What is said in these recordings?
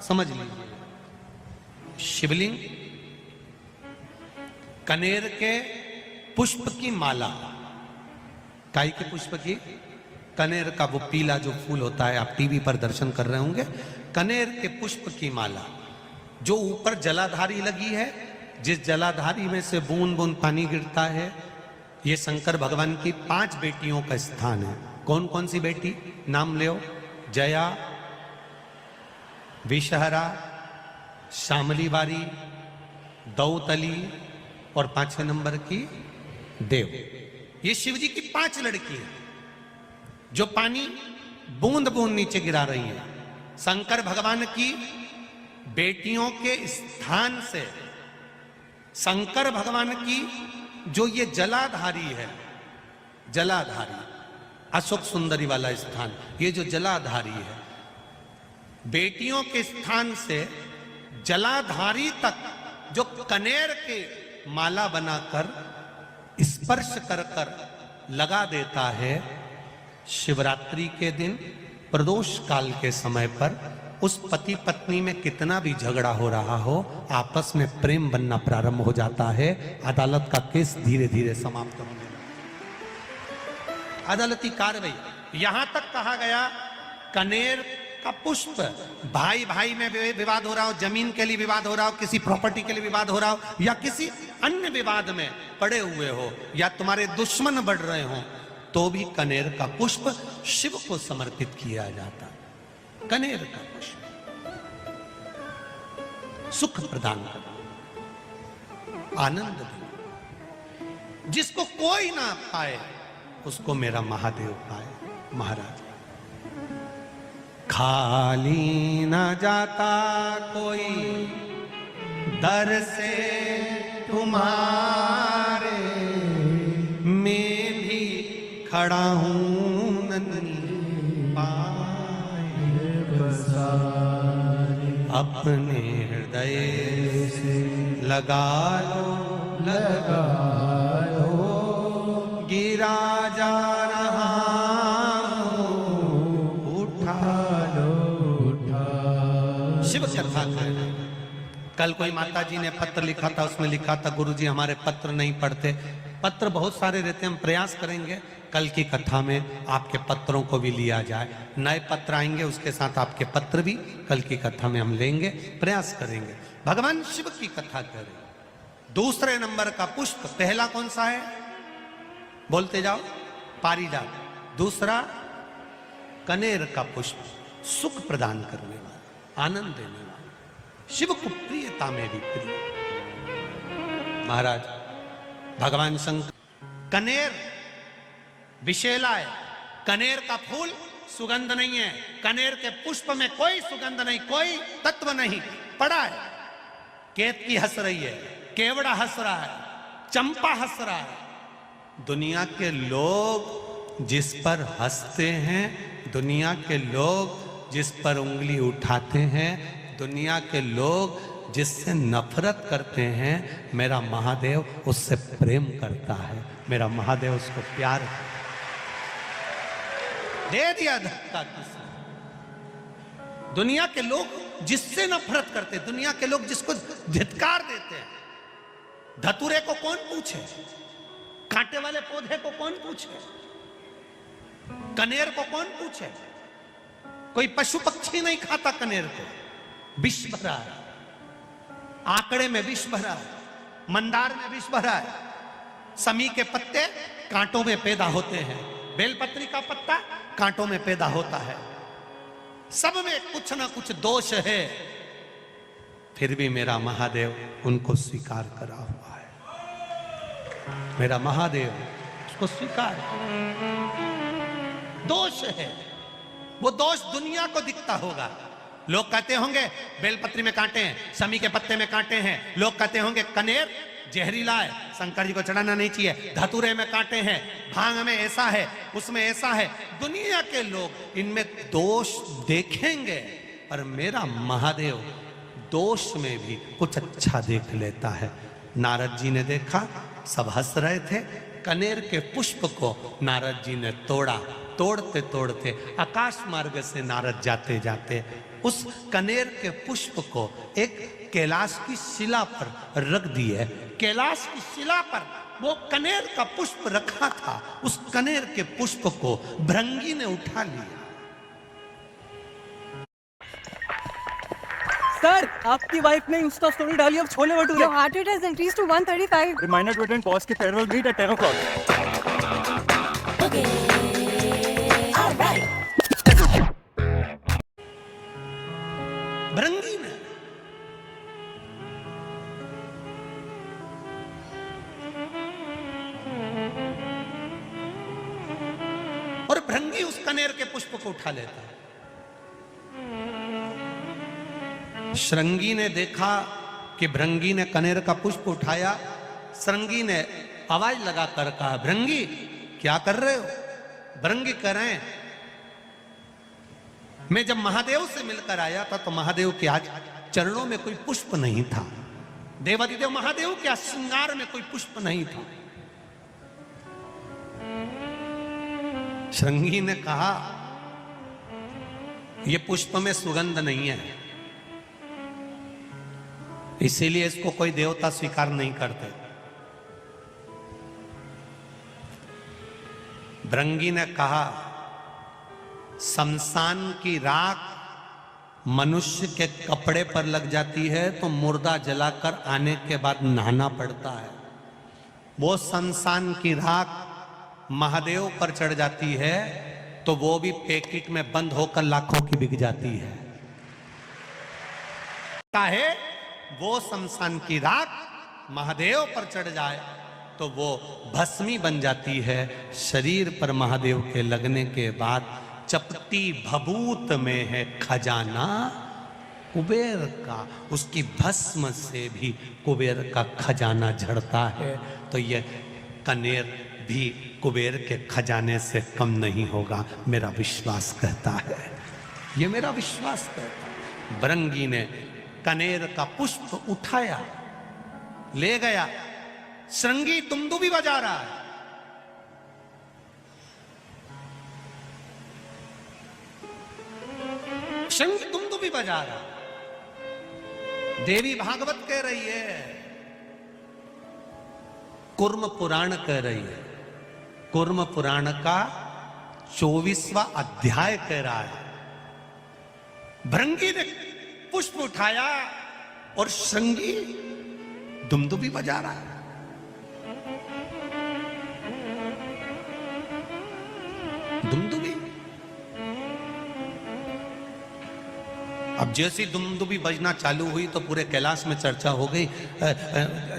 समझ लीजिए। शिवलिंग, कनेर के पुष्प की माला, काय के पुष्प की? कनेर का वो पीला जो फूल होता है, आप टीवी पर दर्शन कर रहे होंगे, कनेर के पुष्प की माला, जो ऊपर जलाधारी लगी है, जिस जलाधारी में से बूंद बूंद पानी गिरता है, ये शंकर भगवान की 5 बेटियों का स्थान है। कौन कौन सी बेटी? नाम ले, जया, विषहरा, शामलीवारी, दौतली और 5वें नंबर की देव। ये शिव जी की 5 लड़की है जो पानी बूंद बूंद नीचे गिरा रही है। शंकर भगवान की बेटियों के स्थान से शंकर भगवान की जो ये जलाधारी है, जलाधारी अशोक सुंदरी वाला स्थान, ये जो जलाधारी है, बेटियों के स्थान से जलाधारी तक जो कनेर के माला बनाकर स्पर्श कर कर लगा देता है, शिवरात्रि के दिन प्रदोष काल के समय पर उस पति पत्नी में कितना भी झगड़ा हो रहा हो, आपस में प्रेम बनना प्रारंभ हो जाता है। अदालत का केस धीरे धीरे समाप्त होने लगता है। अदालती कार्रवाई यहां तक कहा गया, कनेर का पुष्प, भाई भाई में विवाद हो रहा हो, जमीन के लिए विवाद हो रहा हो, किसी प्रॉपर्टी के लिए विवाद हो रहा हो, या किसी अन्य विवाद में पड़े हुए हो, या तुम्हारे दुश्मन बढ़ रहे हो, तो भी कनेर का पुष्प शिव को समर्पित किया जाता। कनेर का पुष्प सुख प्रदान कर, आनंद दे, जिसको कोई ना पाए उसको मेरा महादेव पाए। महाराज, खाली ना जाता कोई दर से तुम्हारे, मैं भी खड़ा हूं नन्ही पाए बसारे, अपने हृदय से लगा लो, लगा लो, गिरा जा रहा शिव कथा करना। कल कोई माता जी ने पत्र लिखा था, उसमें लिखा था, गुरुजी हमारे पत्र नहीं पढ़ते। पत्र बहुत सारे रहते हैं, हम प्रयास करेंगे कल की कथा में आपके पत्रों को भी लिया जाए। नए पत्र आएंगे, उसके साथ आपके पत्र भी कल की कथा में हम लेंगे, प्रयास करेंगे। भगवान शिव की कथा करें। दूसरे नंबर का पुष्प, पहला कौन सा है? बोलते जाओ। पारिजात। दूसरा कनेर का पुष्प, सुख प्रदान करने वाला, आनंद देने वाला, शिव को प्रियता में भी प्रिय। महाराज, भगवान शंकर, कनेर विषैला है, कनेर का फूल सुगंध नहीं है, कनेर के पुष्प में कोई सुगंध नहीं, कोई तत्व नहीं पड़ा है। केतकी हंस रही है, केवड़ा हंस रहा है, चंपा हंस रहा है। दुनिया के लोग जिस पर हंसते हैं, दुनिया के लोग जिस पर उंगली उठाते हैं, दुनिया के लोग जिससे नफरत करते हैं, मेरा महादेव उससे प्रेम करता है, मेरा महादेव उसको प्यार दे दिया धक्का किसी। दुनिया के लोग जिससे नफरत करते, दुनिया के लोग जिसको धिक्कार देते हैं, धतूरे को कौन पूछे, कांटे वाले पौधे को कौन पूछे, कनेर को कौन पूछे? कोई पशु पक्षी नहीं खाता कनेर को। विष भरा है, आंकड़े में विष भरा है, मंदार में विष भरा है, समी के पत्ते कांटों में पैदा होते हैं, बेलपत्री का पत्ता कांटों में पैदा होता है, सब में कुछ ना कुछ दोष है, फिर भी मेरा महादेव उनको स्वीकार करा हुआ है। मेरा महादेव उसको स्वीकार, दोष है, वो दोष दुनिया को दिखता होगा। लोग कहते होंगे बेलपत्री में कांटे हैं, समी के पत्ते में कांटे हैं, लोग कहते होंगे कनेर जहरीला है, शंकर जी को चढ़ाना नहीं चाहिए, धतूरे में कांटे हैं, भांग में ऐसा है, उसमें ऐसा है। दुनिया के लोग इनमें दोष देखेंगे, पर मेरा महादेव दोष में भी कुछ अच्छा देख लेता है। नारद जी ने देखा, सब हंस रहे थे, कनेर के पुष्प को नारद जी ने तोड़ा। तोड़ते तोड़ते आकाश मार्ग से नारद जाते जाते उस कनेर के पुष्प को एक कैलाश की शिला पर रख दिए। कैलाश की शिला पर वो कनेर का पुष्प रखा था, उस कनेर के पुष्प को भृंगी ने उठा लिया। सर, आपकी वाइफ ने इंस्टा स्टोरी डाली अब chole bhature. Your heart rate has increased to 135. Reminder to attend boss की farewell meet at 10 o'clock. Okay. All right. Bhringi ने और भृंगी उस कनेर के पुष्प को उठा लेता है। श्रृंगी ने देखा कि भृंगी ने कनेर का पुष्प उठाया। श्रृंगी ने आवाज लगा कर कहा, भृंगी क्या कर रहे हो? भृंगी कह रहे हैं, मैं जब महादेव से मिलकर आया था तो महादेव के आज चरणों में कोई पुष्प नहीं था। देवादिदेव महादेव के श्रृंगार में कोई पुष्प नहीं था। श्रृंगी ने कहा, यह पुष्प में सुगंध नहीं है, इसीलिए इसको कोई देवता स्वीकार नहीं करते। भृंगी ने कहा, शमशान की राख मनुष्य के कपड़े पर लग जाती है तो मुर्दा जलाकर आने के बाद नहाना पड़ता है। वो शमशान की राख महादेव पर चढ़ जाती है तो वो भी पैकेट में बंद होकर लाखों की बिक जाती है। चाहे वो शमशान की राख महादेव पर चढ़ जाए तो वो भस्मी बन जाती है। शरीर पर महादेव के लगने के बाद चपटी भभूत में है खजाना कुबेर का, उसकी भस्म से भी कुबेर का खजाना झड़ता है। तो यह कनेर भी कुबेर के खजाने से कम नहीं होगा, मेरा विश्वास कहता है, ये मेरा विश्वास कहता है। भृंगी ने कनेर का पुष्प उठाया, ले गया। श्रृंगी दुमदुमी बजा रहा है। श्रृंगी दुमदुमी बजा रहा है। देवी भागवत कह रही है, कुर्म पुराण कह रही है, कुर्म पुराण का 24वां अध्याय कह रहा है। भृंगी ने पुष्प उठाया और श्रृंगी दुमदुमी बजा रहा है। दुमदुमी अब जैसी दुमदुमी बजना चालू हुई तो पूरे कैलाश में चर्चा हो गई।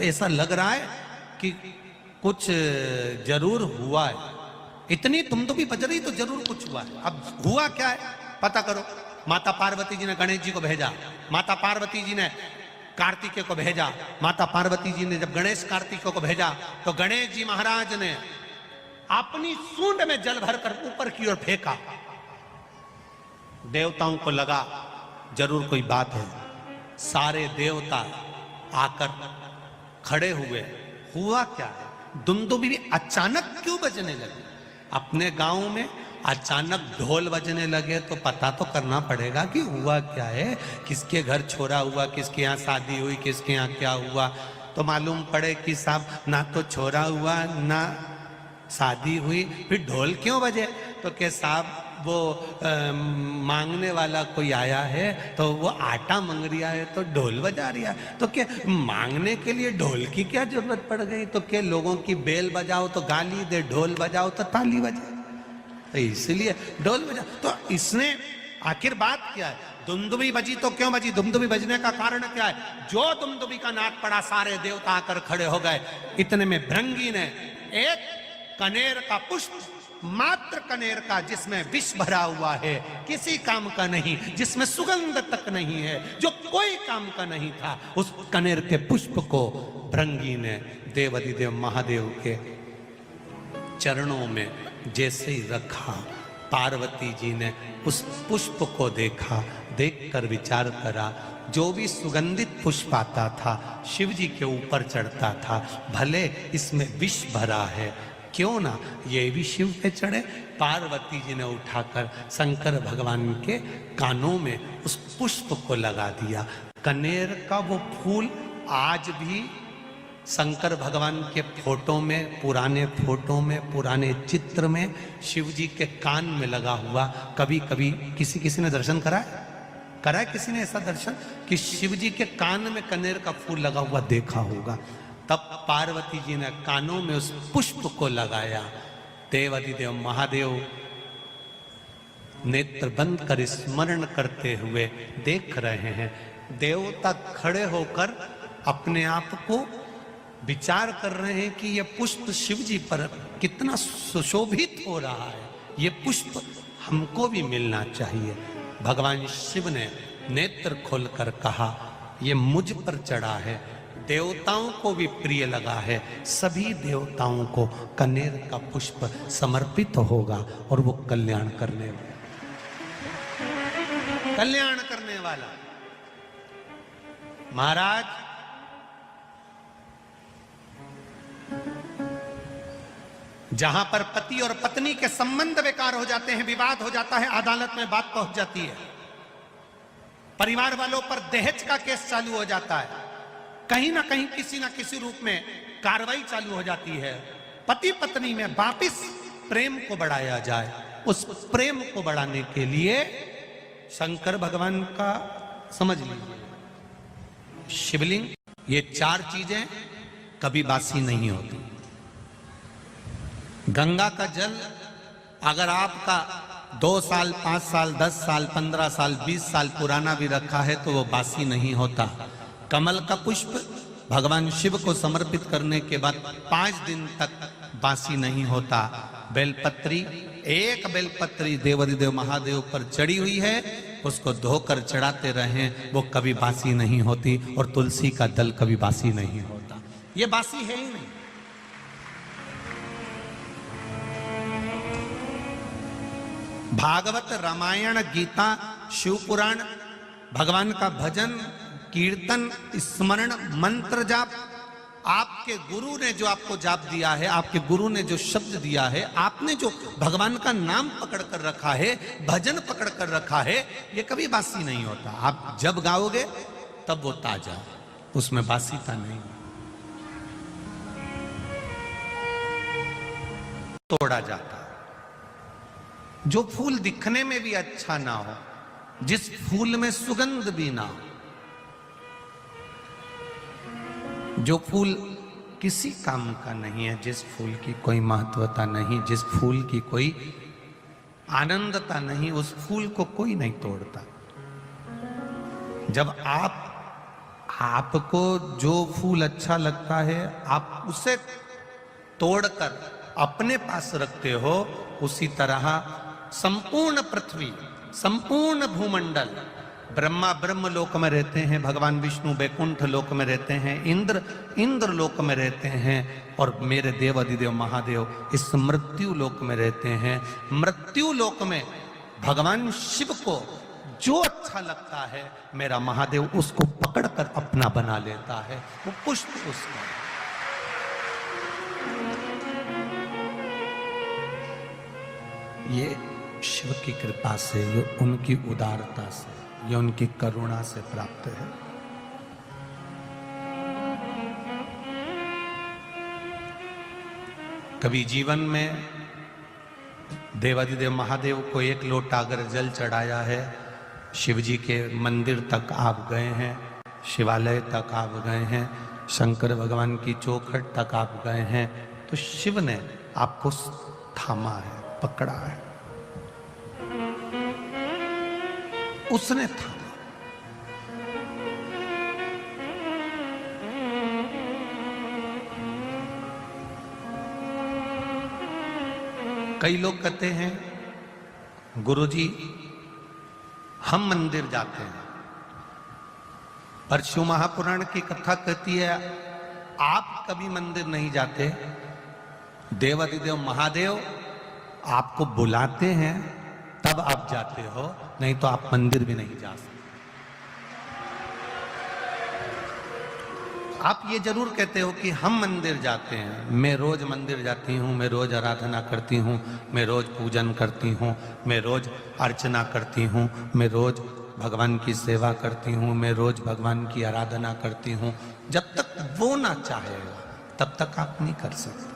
ऐसा लग रहा है कि कुछ जरूर हुआ है। इतनी दुमदुमी बज रही तो जरूर कुछ हुआ है। अब हुआ क्या है पता करो। माता पार्वती जी ने गणेश जी को भेजा, माता पार्वती जी ने कार्तिकेय को भेजा। माता पार्वती जी ने जब गणेश कार्तिकेय को भेजा तो गणेश जी महाराज ने अपनी सूंड में जल भरकर ऊपर की ओर फेंका। देवताओं को लगा जरूर कोई बात है। सारे देवता आकर खड़े हुए। हुआ क्या है? दुमदुमी भी अचानक क्यों बजने लगी? अपने गांव में अचानक ढोल बजने लगे तो पता तो करना पड़ेगा कि हुआ क्या है, किसके घर छोरा हुआ, किसके यहाँ शादी हुई, किसके यहाँ क्या हुआ। तो मालूम पड़े कि साहब ना तो छोरा हुआ ना शादी हुई, फिर ढोल क्यों बजे? तो के साहब वो मांगने वाला कोई आया है तो वो आटा मांग रिया है तो ढोल बजा रिया है। तो क्या मांगने के लिए ढोल की क्या जरूरत पड़ गई? तो क्या लोगों की बेल बजाओ तो गाली दे, ढोल बजाओ तो ताली बजे, तो इसलिए ढोल बजा। तो इसने आखिर बात क्या है? दुमदुमी बजी तो क्यों बजी? दुमदुमी बजने का कारण क्या है? जो दुमदुमी का नाद पड़ा सारे देवता आकर खड़े हो गए। इतने में भृंगी ने एक कनेर का पुष्प, मात्र कनेर का, जिसमें विष भरा हुआ है, किसी काम का नहीं, जिसमें सुगंध तक नहीं है, जो कोई काम का नहीं था, उस कनेर के पुष्प को भृंगी ने देवादिदेव महादेव के चरणों में जैसे ही रखा, पार्वती जी ने उस पुष्प को देखा, देखकर विचार करा, जो भी सुगंधित पुष्प आता था शिव जी के ऊपर चढ़ता था, भले इसमें विष भरा है क्यों ना ये भी शिव पे चढ़े। पार्वती जी ने उठाकर शंकर भगवान के कानों में उस पुष्प को लगा दिया। कनेर का वो फूल आज भी शंकर भगवान के फोटो में, पुराने फोटो में, पुराने चित्र में शिव जी के कान में लगा हुआ। कभी कभी किसी ने दर्शन करा है किसी ने ऐसा दर्शन कि शिव जी के कान में कनेर का फूल लगा हुआ देखा होगा। तब पार्वती जी ने कानों में उस पुष्प को लगाया। देवादिदेव महादेव नेत्र बंद कर स्मरण करते हुए देख रहे हैं। देवता खड़े होकर अपने आप को विचार कर रहे हैं कि यह पुष्प शिव जी पर कितना सुशोभित हो रहा है, ये पुष्प हमको भी मिलना चाहिए। भगवान शिव ने नेत्र खोलकर कहा, ये मुझ पर चढ़ा है, देवताओं को भी प्रिय लगा है, सभी देवताओं को कनेर का पुष्प समर्पित होगा और वो कल्याण करने वाला। महाराज जहां पर पति और पत्नी के संबंध बेकार हो जाते हैं, विवाद हो जाता है, अदालत में बात पहुंच जाती है, परिवार वालों पर दहेज का केस चालू हो जाता है, कहीं ना कहीं किसी ना किसी रूप में कार्रवाई चालू हो जाती है, पति पत्नी में वापिस प्रेम को बढ़ाया जाए। उस प्रेम को बढ़ाने के लिए शंकर भगवान का समझ लीजिए शिवलिंग, ये 4 चीजें कभी बासी नहीं होती। गंगा का जल अगर आपका 2 साल, 5 साल, 10 साल, 15 साल, 20 साल पुराना भी रखा है तो वो बासी नहीं होता। कमल का पुष्प भगवान शिव को समर्पित करने के बाद 5 दिन तक बासी नहीं होता। बेलपत्री, एक बेलपत्री देवादिदेव महादेव पर चढ़ी हुई है, उसको धोकर चढ़ाते रहें, वो कभी बासी नहीं होती। और तुलसी का दल कभी बासी नहीं होता, ये बासी है ही नहीं। भागवत, रामायण, गीता, शिव पुराण, भगवान का भजन, कीर्तन, स्मरण, मंत्र जाप, आपके गुरु ने जो आपको जाप दिया है, आपके गुरु ने जो शब्द दिया है, आपने जो भगवान का नाम पकड़ कर रखा है, भजन पकड़ कर रखा है, ये कभी बासी नहीं होता। आप जब गाओगे तब वो ताजा, उसमें बासीता नहीं। तोड़ा जाता जो फूल दिखने में भी अच्छा ना हो, जिस फूल में सुगंध भी ना हो, जो फूल किसी काम का नहीं है, जिस फूल की कोई महत्वता नहीं, जिस फूल की कोई आनंदता नहीं, उस फूल को कोई नहीं तोड़ता। जब आपको जो फूल अच्छा लगता है, आप उसे तोड़कर अपने पास रखते हो, उसी तरह संपूर्ण पृथ्वी, संपूर्ण भूमंडल, ब्रह्मा ब्रह्म लोक में रहते हैं, भगवान विष्णु बैकुंठ लोक में रहते हैं, इंद्र लोक में रहते हैं, और मेरे देव अधिदेव महादेव इस मृत्यु लोक में रहते हैं। मृत्यु लोक में भगवान शिव को जो अच्छा लगता है, मेरा महादेव उसको पकड़कर अपना बना लेता है, वो पुष्प उसका। ये शिव की कृपा से, ये उनकी उदारता से, ये उनकी करुणा से प्राप्त है। कभी जीवन में देवादिदेव महादेव को 1 लोटा अगर जल चढ़ाया है, शिव जी के मंदिर तक आप गए हैं, शिवालय तक आप गए हैं, शंकर भगवान की चौखट तक आप गए हैं, तो शिव ने आपको थामा है, पकड़ा है, उसने थामा। कई लोग कहते हैं गुरुजी हम मंदिर जाते हैं, पर शिव महापुराण की कथा कहती है आप कभी मंदिर नहीं जाते। देवादिदेव महादेव आपको बुलाते हैं तब आप जाते हो, नहीं तो आप मंदिर भी नहीं जा सकते। आप ये जरूर कहते हो कि हम मंदिर जाते हैं। मैं रोज मंदिर जाती हूँ, मैं रोज आराधना करती हूँ, मैं रोज पूजन करती हूँ, मैं रोज अर्चना करती हूँ, मैं रोज भगवान की सेवा करती हूँ, मैं रोज भगवान की आराधना करती हूँ। जब तक वो ना चाहेगा तब तक आप नहीं कर सकते।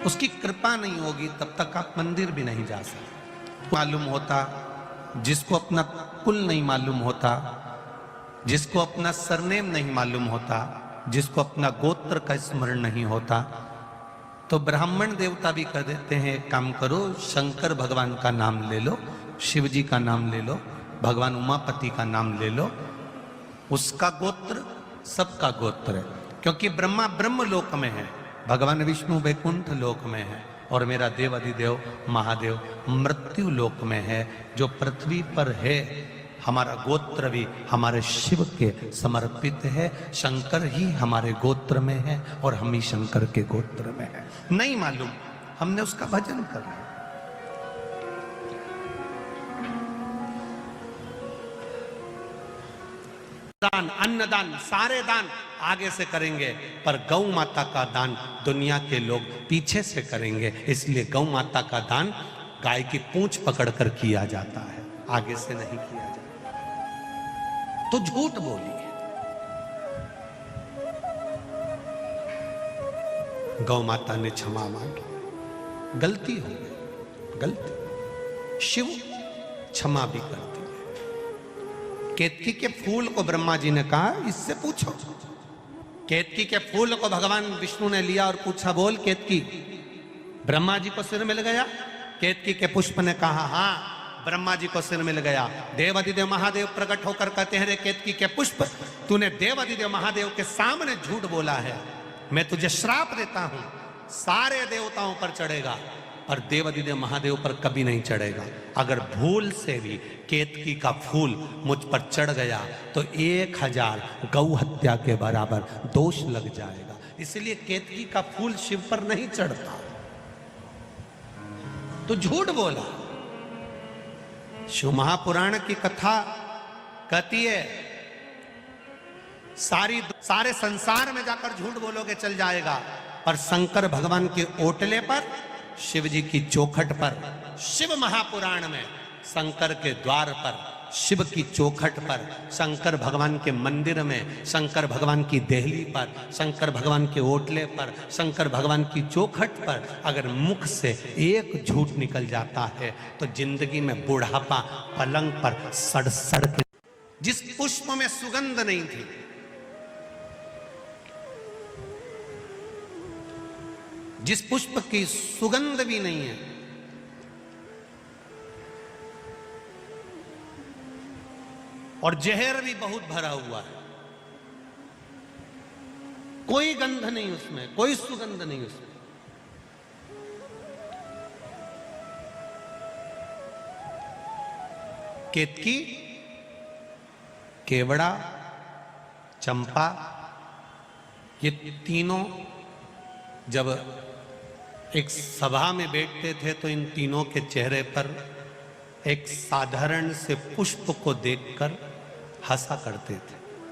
उसकी कृपा नहीं होगी तब तक आप मंदिर भी नहीं जा सकते। मालूम होता, जिसको अपना कुल नहीं मालूम होता, जिसको अपना सरनेम नहीं मालूम होता, जिसको अपना गोत्र का स्मरण नहीं होता, तो ब्राह्मण देवता भी कह देते हैं एक काम करो, शंकर भगवान का नाम ले लो, शिव जी का नाम ले लो, भगवान उमापति का नाम ले लो। उसका गोत्र सबका गोत्र है, क्योंकि ब्रह्मा ब्रह्म लोक में है, भगवान विष्णु वैकुंठ लोक में है, और मेरा देव अधिदेव महादेव मृत्यु लोक में है। जो पृथ्वी पर है, हमारा गोत्र भी हमारे शिव के समर्पित है। शंकर ही हमारे गोत्र में है और हम ही शंकर के गोत्र में है। नहीं मालूम, हमने उसका भजन कर लिया। दान, अन्नदान, सारे दान आगे से करेंगे, पर गौ माता का दान दुनिया के लोग पीछे से करेंगे। इसलिए गौ माता का दान गाय की पूंछ पकड़कर किया जाता है, आगे से नहीं किया जाता। तो झूठ बोलिए। गौ माता ने क्षमा मांगी, गलती हो गई, गलती। शिव क्षमा भी करती है। केतकी के फूल को ब्रह्मा जी ने कहा, इससे पूछो। केतकी के फूल को भगवान विष्णु ने लिया और पूछा, बोल केतकी, ब्रह्मा जी को सिर मिल गया? केतकी के पुष्प ने कहा, हाँ ब्रह्मा जी को सिर मिल गया। देव अधिदेव महादेव प्रकट होकर कहते हैं, रे केतकी के पुष्प, तूने देव अधिदेव महादेव के सामने झूठ बोला है। मैं तुझे श्राप देता हूं, सारे देवताओं पर चढ़ेगा और देव अधिदेव महादेव पर कभी नहीं चढ़ेगा। अगर भूल से भी केतकी का फूल मुझ पर चढ़ गया तो 1000 गौ हत्या के बराबर दोष लग जाएगा। इसलिए केतकी का फूल शिव पर नहीं चढ़ता। तो झूठ बोला। शिव महापुराण की कथा कहती है, सारे संसार में जाकर झूठ बोलोगे चल जाएगा, पर शंकर भगवान के ओटले पर, शिव जी की चौखट पर, शिव महापुराण में शंकर के द्वार पर, शिव की चौखट पर, शंकर भगवान के मंदिर में, शंकर भगवान की देहली पर, शंकर भगवान के ओटले पर, शंकर भगवान की चौखट पर अगर मुख से एक झूठ निकल जाता है तो जिंदगी में बुढ़ापा पलंग पर सड़ सड़ के। जिस पुष्प में सुगंध नहीं थी, जिस पुष्प की सुगंध भी नहीं है, और जहर भी बहुत भरा हुआ है, कोई गंध नहीं उसमें, कोई सुगंध नहीं उसमें, केतकी, केवड़ा, चंपा, ये तीनों जब एक सभा में बैठते थे तो इन तीनों के चेहरे पर एक साधारण से पुष्प को देखकर हंसा करते थे।